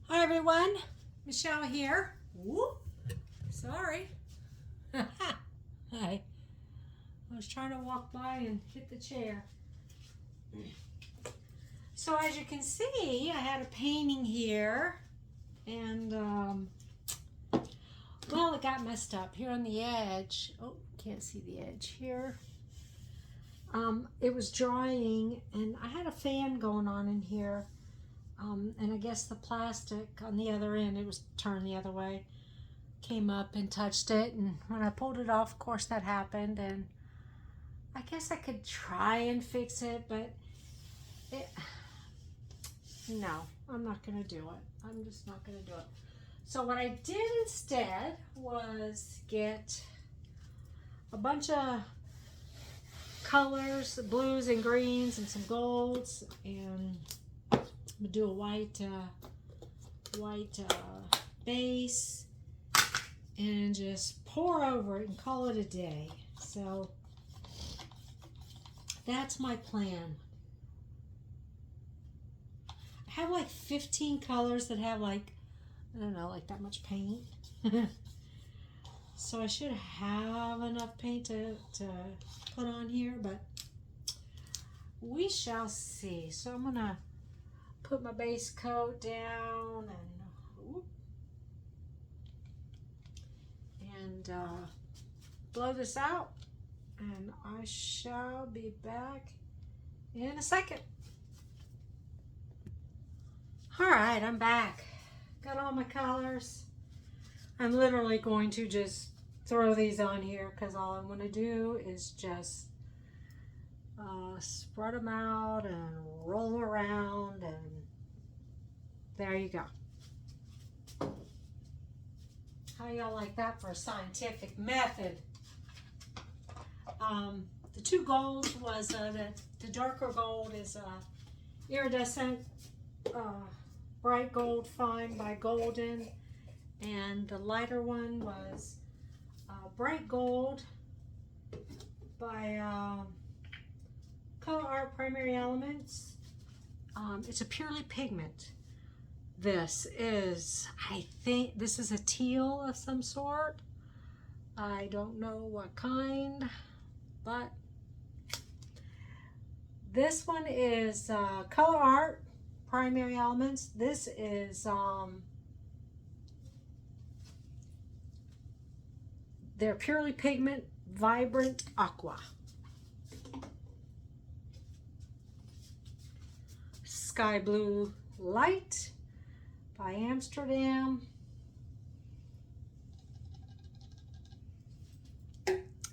Hi everyone, Michelle here. Whoop. Sorry. Hi. I was trying to walk by and hit the chair. So as you can see, I had a painting here and well, it got messed up here on the edge. Oh, can't see the edge here. It was drying and I had a fan going on in here. And I guess the plastic on the other end, it was turned the other way, came up and touched it, and when I pulled it off, of course that happened, and I guess I could try and fix it, but no, I'm not going to do it. I'm just not going to do it. So what I did instead was get a bunch of colors, blues and greens and some golds, and I'm gonna do a white base and just pour over it and call it a day. So that's my plan. I have like 15 colors that have like, I don't know, like that much paint. So I should have enough paint to put on here, but we shall see. So I'm gonna put my base coat down and blow this out, and I shall be back in a second. All right, I'm back. Got all my colors. I'm literally going to just throw these on here because all I'm going to do is just spread them out and roll around, and there you go. How y'all like that for a scientific method? The two golds was the darker gold is iridescent bright gold fine by Golden, and the lighter one was bright gold by Color Art Primary Elements. It's a purely pigment. This is, I think this is a teal of some sort. I don't know what kind, but this one is Color Art Primary Elements. This is they're purely pigment vibrant aqua. Sky Blue Light by Amsterdam.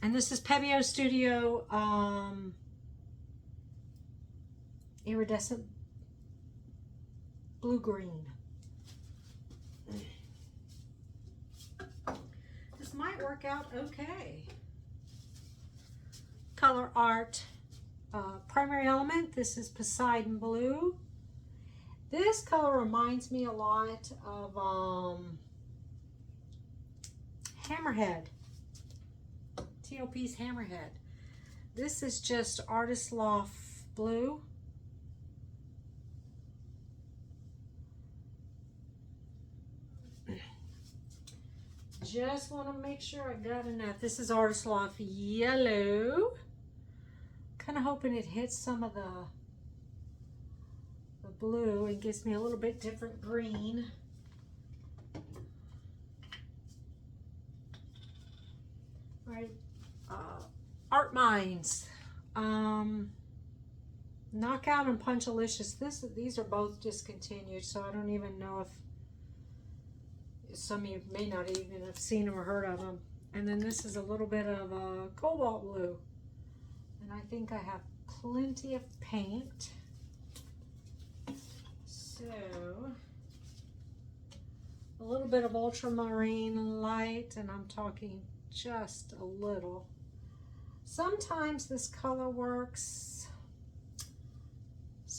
And this is Pebeo Studio iridescent blue-green. This might work out okay. Color Art Primary Element. This is Poseidon Blue. This color reminds me a lot of Hammerhead. TOP's Hammerhead. This is just Artist Loft Blue. Just want to make sure I got enough. This is Artist Loft Yellow. Kind of hoping it hits some of the blue and gives me a little bit different green. All right, Art Minds, Knockout and Punchalicious. These are both discontinued, so I don't even know if some of you may not even have seen them or heard of them. And then this is a little bit of cobalt blue, and I think I have plenty of paint. So a little bit of ultramarine light, and I'm talking just a little. Sometimes this color works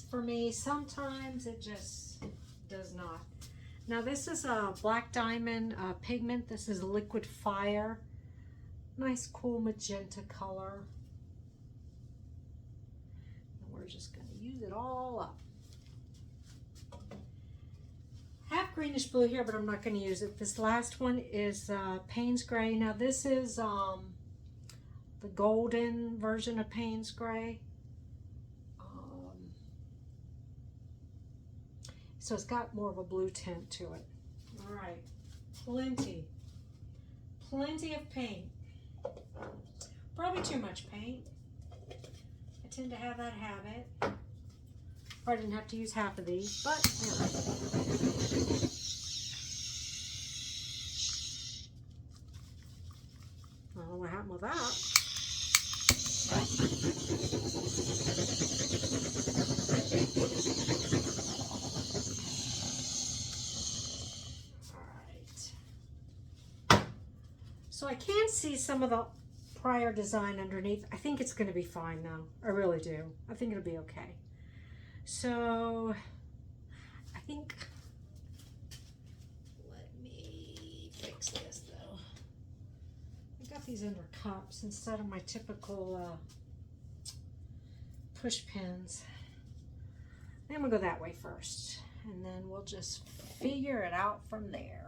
for me, sometimes it just does not. Now this is a Black Diamond pigment. This is Liquid Fire. Nice cool magenta color. And we're just going to use it all up. Have greenish blue here, but I'm not going to use it. This last one is Payne's Gray. Now this is the golden version of Payne's Gray. So it's got more of a blue tint to it. All right, plenty of paint. Probably too much paint. I tend to have that habit. Probably didn't have to use half of these, but yeah. I don't know what happened with that. So I can see some of the prior design underneath. I think it's going to be fine though. I really do. I think it'll be okay. So I think, let me fix this though. I got these under cups instead of my typical push pins. I'm going to go that way first, and then we'll just figure it out from there.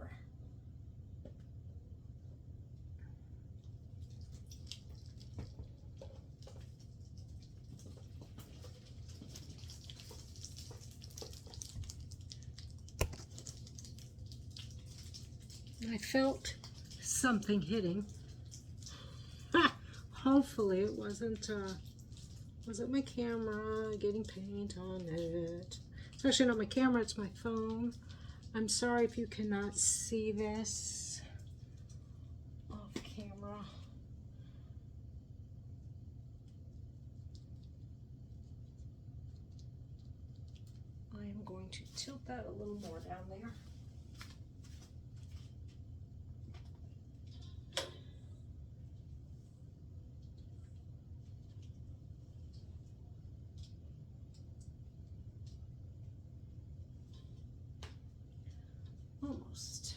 I felt something hitting. Hopefully it wasn't my camera getting paint on it. It's actually not my camera, it's my phone. I'm sorry if you cannot see this off camera. I am going to tilt that a little more down there. Almost.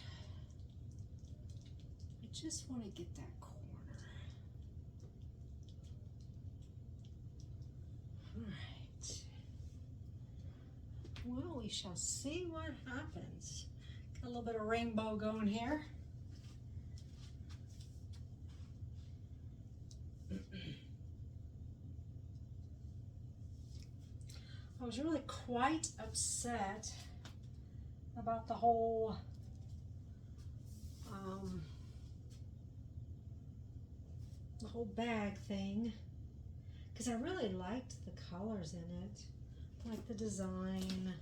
I just want to get that corner. All right. Well, we shall see what happens. Got a little bit of rainbow going here. I was really quite upset about the whole bag thing, because I really liked the colors in it, like the design,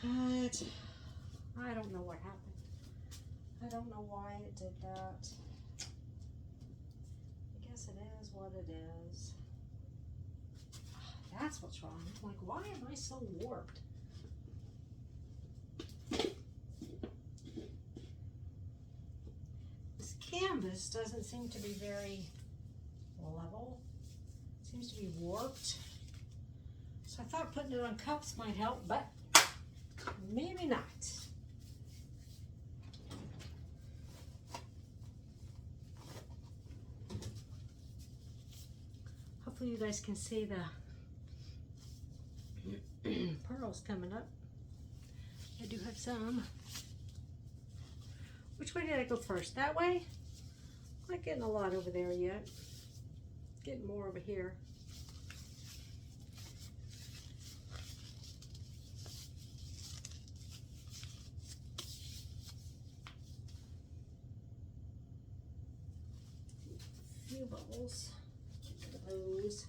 but I don't know what happened. I don't know why it did that. I guess it is what it is. That's what's wrong. I'm like, why am I so warped? This canvas doesn't seem to be very level. It seems to be warped. So I thought putting it on cups might help, but maybe not. Hopefully you guys can see the pearls coming up. I do have some. Which way did I go first? That way? I'm not getting a lot over there yet. Getting more over here. A few bubbles. Get rid of those.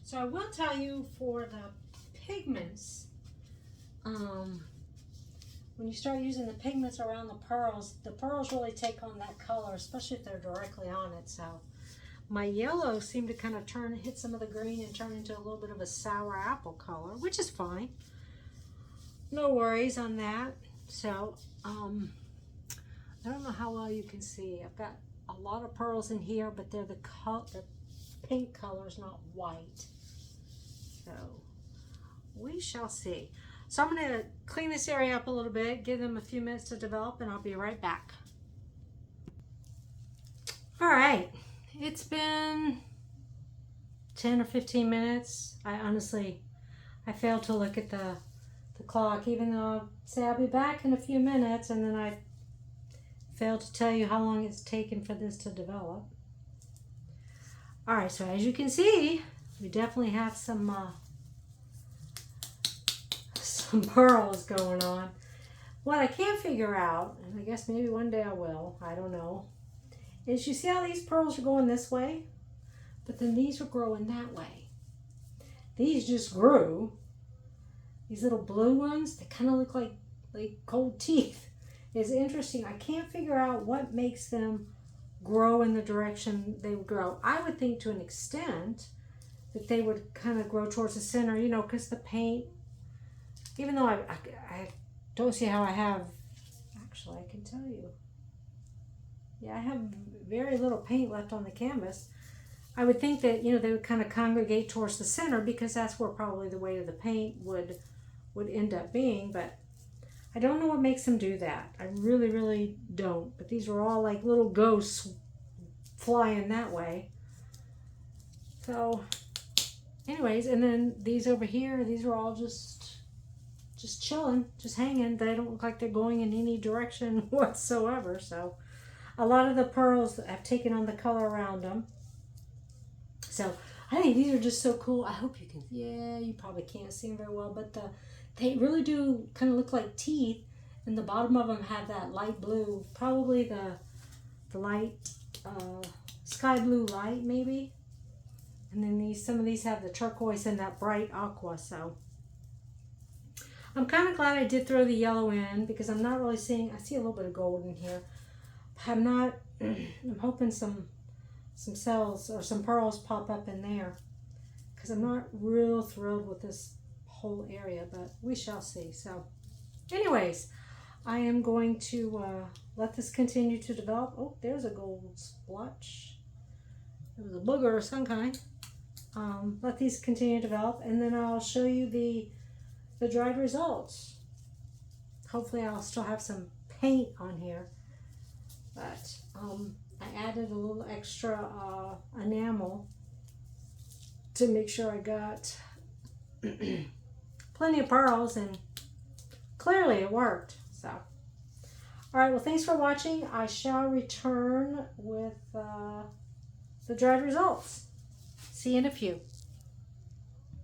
So I will tell you, for the pigments, when you start using the pigments around the pearls really take on that color, especially if they're directly on it. So my yellow seemed to kind of hit some of the green and turn into a little bit of a sour apple color, which is fine. No worries on that. So I don't know how well you can see. I've got a lot of pearls in here, but they're the pink colors, not white. So we shall see. So I'm going to clean this area up a little bit, give them a few minutes to develop, and I'll be right back. All right, it's been 10 or 15 minutes. I failed to look at the clock, even though I say I'll be back in a few minutes, and then I failed to tell you how long it's taken for this to develop. All right, so as you can see, we definitely have some pearls going on. What I can't figure out, and I guess maybe one day I will, I don't know, is you see how these pearls are going this way, but then these are growing that way. These just grew. These little blue ones, they kind of look like gold teeth. It's interesting. I can't figure out what makes them grow in the direction they would grow. I would think to an extent that they would kind of grow towards the center, you know, because the paint, even though I don't see how I have, actually I can tell you. Yeah, I have very little paint left on the canvas. I would think that, you know, they would kind of congregate towards the center because that's where probably the weight of the paint would end up being, but I don't know what makes them do that. I really, really don't. But these are all like little ghosts flying that way. So, anyways, and then these over here, these are all just chilling, just hanging. They don't look like they're going in any direction whatsoever. So, a lot of the pearls have taken on the color around them. So, I think these are just so cool. I hope you can, yeah, you probably can't see them very well, but they really do kind of look like teeth, and the bottom of them have that light blue, probably the light sky blue light maybe, and then some of these have the turquoise and that bright aqua. So I'm kind of glad I did throw the yellow in because I'm not really seeing, I see a little bit of gold in here. I'm hoping some cells or some pearls pop up in there because I'm not real thrilled with this whole area, but we shall see. So anyways, I am going to let this continue to develop. Oh, there's a gold splotch. It was a booger of some kind. Let these continue to develop, and then I'll show you the dried results. Hopefully I'll still have some paint on here, but I added a little extra enamel to make sure I got plenty of pearls, and clearly it worked. So, all right, well, thanks for watching. I shall return with the dried results. See you in a few.